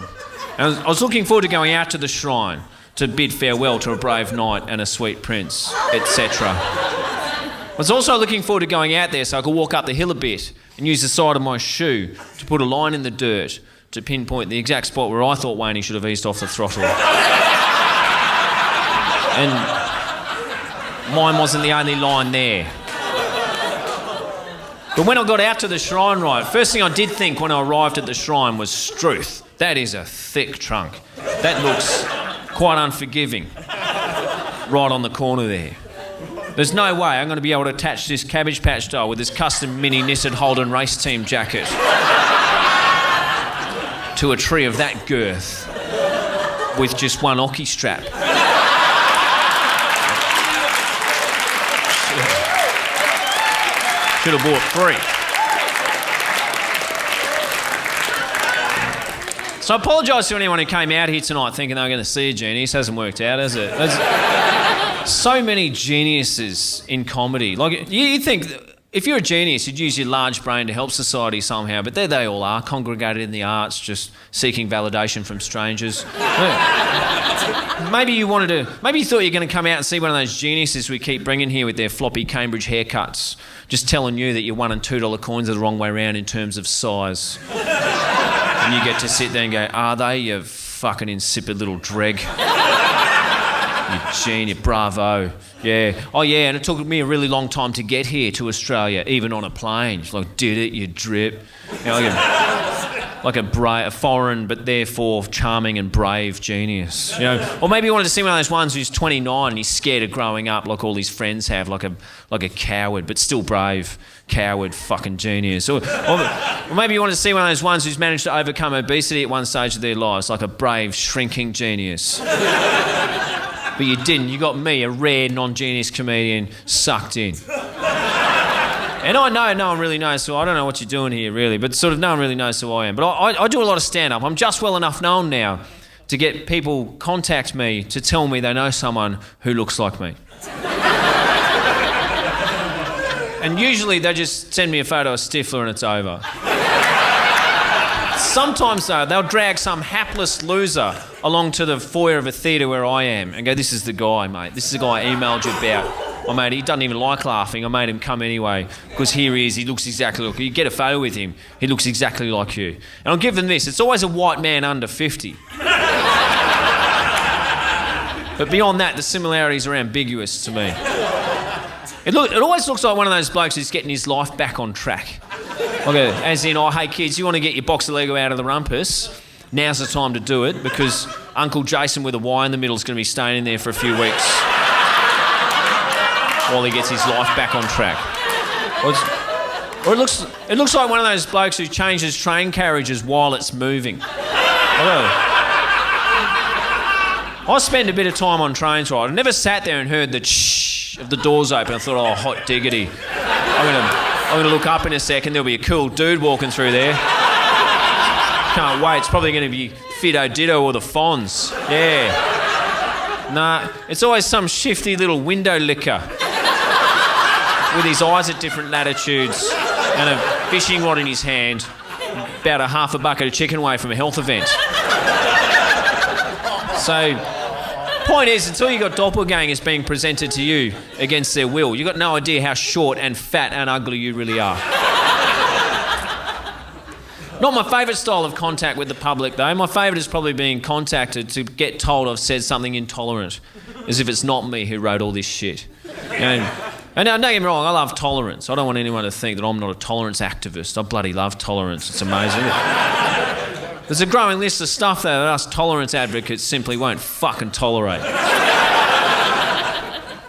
And I was looking forward to going out to the shrine to bid farewell to a brave knight and a sweet prince, etc. I was also looking forward to going out there so I could walk up the hill a bit and use the side of my shoe to put a line in the dirt to pinpoint the exact spot where I thought Wayne should have eased off the throttle. And mine wasn't the only line there. But when I got out to the shrine, right, first thing I did think when I arrived at the shrine was Struth. That is a thick trunk. That looks quite unforgiving. Right on the corner there. There's no way I'm going to be able to attach this Cabbage Patch doll with this custom mini knitted Holden race team jacket to a tree of that girth with just one hockey strap. Should have bought 3. So I apologise to anyone who came out here tonight thinking they were going to see a genius. Hasn't worked out, has it? There's so many geniuses in comedy. Like, you'd think if you're a genius, you'd use your large brain to help society somehow, but there they all are, congregated in the arts, just seeking validation from strangers. Maybe you thought you were going to come out and see one of those geniuses we keep bringing here with their floppy Cambridge haircuts, just telling you that your $1 and $2 coins are the wrong way around in terms of size. And you get to sit there and go, are they, you fucking insipid little dreg? You genius, bravo. Yeah. Oh, yeah, and it took me a really long time to get here to Australia, even on a plane. It's like, did it, you drip. You know, like a foreign but therefore charming and brave genius. You know, or maybe you wanted to see one of those ones who's 29 and he's scared of growing up like all his friends have, like a coward, but still brave, coward, fucking genius. Or maybe you wanted to see one of those ones who's managed to overcome obesity at one stage of their lives, like a brave, shrinking genius. But you didn't. You got me, a rare, non-genius comedian, sucked in. And I know no one really knows, so I don't know what you're doing here, really, but sort of no one really knows who I am. But I do a lot of stand-up. I'm just well enough known now to get people contact me to tell me they know someone who looks like me. And usually they just send me a photo of Stifler and it's over. Sometimes, though, they'll drag some hapless loser along to the foyer of a theatre where I am and go, this is the guy, mate. This is the guy I emailed you about. Oh, mate, he doesn't even like laughing. I made him come anyway because here he is. He looks exactly like you. You get a photo with him. He looks exactly like you. And I'll give them this. It's always a white man under 50. But beyond that, the similarities are ambiguous to me. It always looks like one of those blokes who's getting his life back on track. Okay, as in, oh, hey, kids, you want to get your box of Lego out of the rumpus? Now's the time to do it because Uncle Jason with a Y in the middle is going to be staying in there for a few weeks while he gets his life back on track. Or it looks like one of those blokes who changes train carriages while it's moving. I spend a bit of time on trains, right? I never sat there and heard the shh of the doors open. I thought, oh, hot diggity. I'm going to look up in a second. There'll be a cool dude walking through there. Can't wait. It's probably going to be Fido Ditto or the Fonz. Yeah. Nah, it's always some shifty little window licker with his eyes at different latitudes and a fishing rod in his hand, about a half a bucket of chicken away from a health event. So, point is, until you got doppelgangers being presented to you against their will, you got no idea how short and fat and ugly you really are. Not my favourite style of contact with the public, though. My favourite is probably being contacted to get told I've said something intolerant, as if it's not me who wrote all this shit. And don't get me wrong, I love tolerance. I don't want anyone to think that I'm not a tolerance activist. I bloody love tolerance. It's amazing. There's a growing list of stuff that us tolerance advocates simply won't fucking tolerate.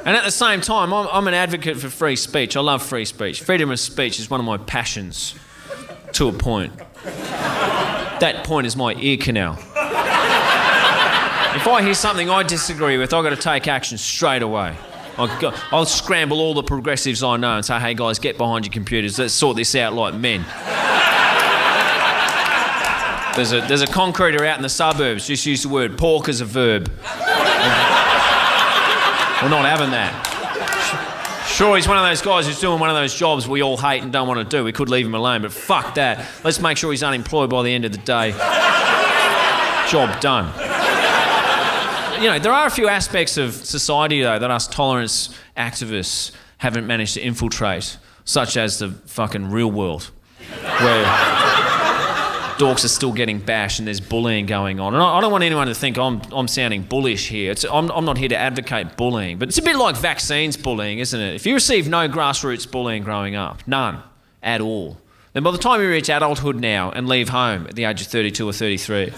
And at the same time, I'm an advocate for free speech. I love free speech. Freedom of speech is one of my passions, to a point. That point is my ear canal. If I hear something I disagree with, I've got to take action straight away. I'll scramble all the progressives I know and say, hey guys, get behind your computers, let's sort this out like men. There's a concreter out in the suburbs, just use the word pork as a verb. We're not having that. Sure, he's one of those guys who's doing one of those jobs we all hate and don't want to do. We could leave him alone, but fuck that. Let's make sure he's unemployed by the end of the day. Job done. You know, there are a few aspects of society, though, that us tolerance activists haven't managed to infiltrate, such as the fucking real world, where dorks are still getting bashed and there's bullying going on. And I don't want anyone to think I'm sounding bullish here. I'm not here to advocate bullying, but it's a bit like vaccines bullying, isn't it? If you receive no grassroots bullying growing up, none at all, then by the time you reach adulthood now and leave home at the age of 32 or 33,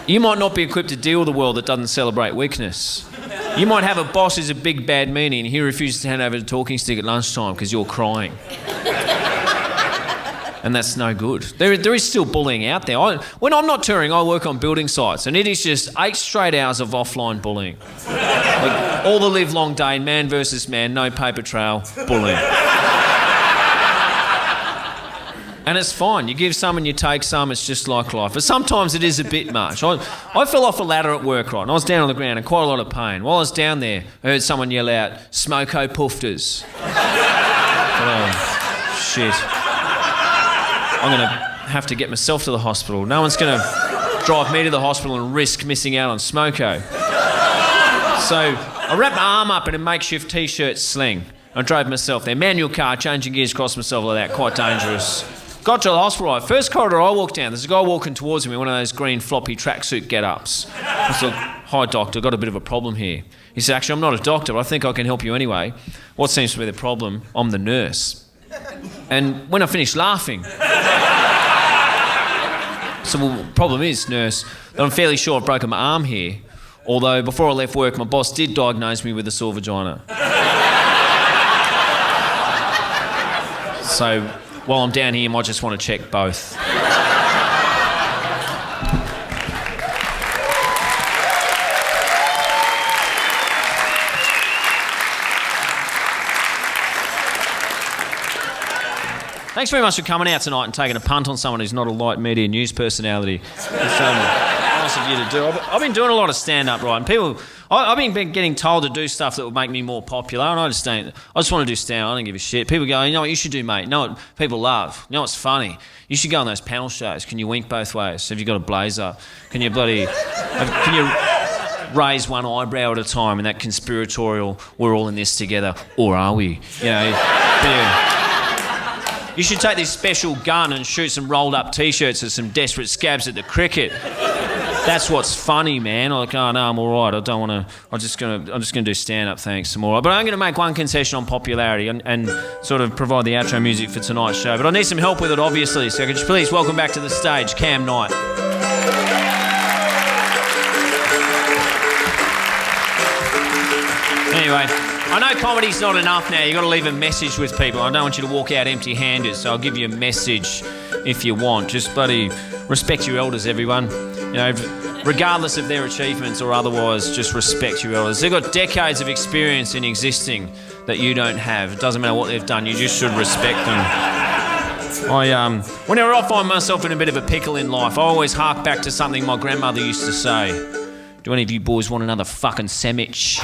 you might not be equipped to deal with a world that doesn't celebrate weakness. You might have a boss who's a big bad meanie and he refuses to hand over the talking stick at lunchtime because you're crying. And that's no good. There is still bullying out there. When I'm not touring, I work on building sites, and it is just 8 straight hours of offline bullying. Like, all the live long day, man versus man, no paper trail, bullying. And it's fine. You give some and you take some. It's just like life. But sometimes it is a bit much. I fell off a ladder at work, right? And I was down on the ground in quite a lot of pain. While I was down there, I heard someone yell out, "Smoko poofters." Oh, shit. I'm going to have to get myself to the hospital. No one's going to drive me to the hospital and risk missing out on smoko. So I wrapped my arm up in a makeshift T-shirt sling. I drove myself there. Manual car, changing gears across myself like that. Quite dangerous. Got to the hospital, right? First corridor I walked down, there's a guy walking towards me, one of those green floppy tracksuit get-ups. I said, "Hi, doctor, got a bit of a problem here." He said, "Actually, I'm not a doctor, but I think I can help you anyway. What seems to be the problem? I'm the nurse." And when I finished laughing, so, well, the problem is, nurse, that I'm fairly sure I've broken my arm here, although before I left work, my boss did diagnose me with a sore vagina. So, while I'm down here, you might just want to check both. Thanks very much for coming out tonight and taking a punt on someone who's not a light media news personality. It's nice of you to do. I've been doing a lot of stand-up, right? And people, I've been getting told to do stuff that would make me more popular, and I just want to do stand-up. I don't give a shit. People go, "You know what you should do, mate? You know what people love? You know what's funny? You should go on those panel shows. Can you wink both ways? Have you got a blazer? Can you raise one eyebrow at a time in that conspiratorial, we're all in this together, or are we? You know, you should take this special gun and shoot some rolled up T-shirts at some desperate scabs at the cricket. That's what's funny, man." I'm like, "Oh no, I'm all right. I don't want to. I'm just gonna do stand up. Thanks, I'm all right." But I'm going to make one concession on popularity and sort of provide the outro music for tonight's show. But I need some help with it, obviously. So could you please welcome back to the stage, Cam Knight. Anyway, I know comedy's not enough now. You've got to leave a message with people. I don't want you to walk out empty-handed, so I'll give you a message if you want. Just bloody respect your elders, everyone. You know, regardless of their achievements or otherwise, just respect your elders. They've got decades of experience in existing that you don't have. It doesn't matter what they've done, you just should respect them. Whenever I find myself in a bit of a pickle in life, I always hark back to something my grandmother used to say. "Do any of you boys want another fucking sandwich?"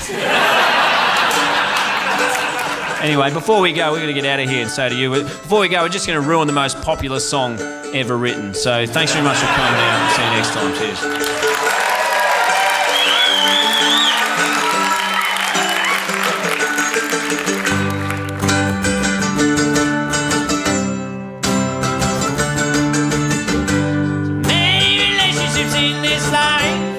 Anyway, before we go, we're going to get out of here and say to you, before we go, we're just going to ruin the most popular song ever written. So thanks very much for coming down. See you next time. Cheers. Many relationships in this life